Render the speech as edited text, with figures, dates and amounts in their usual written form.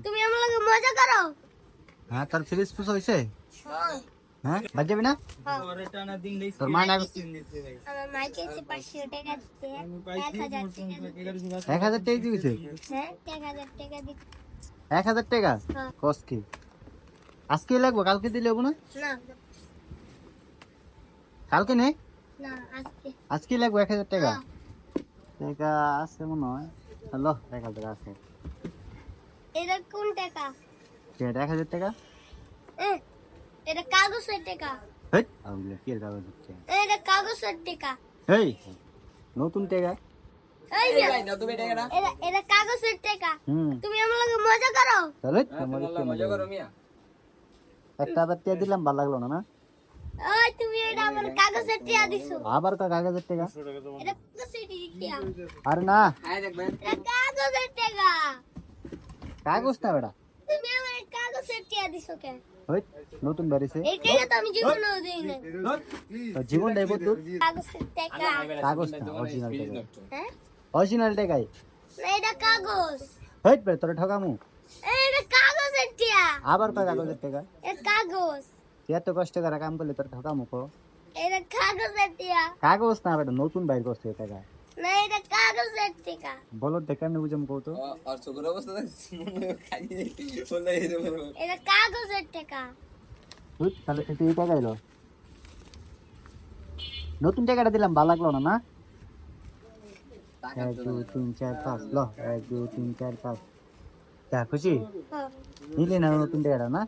তুমি আমার লগে মজা করো। হ্যাঁ তোর ফ্রিজ পুষ হইছে? হ্যাঁ বাদ যাবি না? তোর মা না আমার মাইকে এসে 500 টাকা দিতে 1000 টাকা 1000 টাকা দিয়েছে? হ্যাঁ 1000 টাকা দিতে 1000 টাকা কস কি আজকে লাগবে কালকে দিলে হবো না? না কালকে নেই না আজকে আজকে লাগবে 1000 টাকা টাকা আছে মনে হয় হ্যালো 1000 টাকা আছে এটা কোন টাকা? এটা 1000 টাকা এটা কাগজের টাকা। হেই আউলে কি কাগজ দিচ্ছে এটা কাগজের টাকা। হেই নতুন টাকা এই না তুমি টাকা না এটা কাগজের টাকা। তুমি আমার লগে মজা করো। চলে মজা করো মিয়া একটা বাদ দিলাম ভালো লাগলো না না ওই তুমি এটা আমার কাগজের টাকা দিছো। আবার কা কাগজের টাকা এটা কাগজের টাকা। আরে না আয় দেখবেন এটা কাগজের টাকা। কাগজ না বেটা তুমি আমার কাগজের টাকা দিছো কেন? ওই নতুন বাড়িছে এই টাকা তো আমি জীবনেও দেই না। জীবন দেব তোর কাগজের টাকা। কাগজ না অরিজিনাল টাকা হ্যাঁ অরিজিনাল টাকাই না, এটা কাগজ। হেই বে তোর ঠকামু এটা কাগজের টাকা। আবার কা কাগজের টাকা এটা কাগজ। তুই এত কষ্ট করে কাম করলে তোর ঠকামু কো এটা কাগজের টাকা। কাগজ না বেটা নতুন বাইর করছে টাকা না এটা কাগজের টাকা। বলো দেখা আমি বুঝাম কও তো আর চোখের অবস্থা মনে খাই বললে এটা কাগজের টাকা। তুই তাহলে তুই এই টাকা এলো নতুন টাকাটা দিলাম ভালো লাগলো না না 1 2 3 4 5 লো 1 2 3 4 5 তা খুশি হ্যাঁ নিলে না নতুন টাকাটা না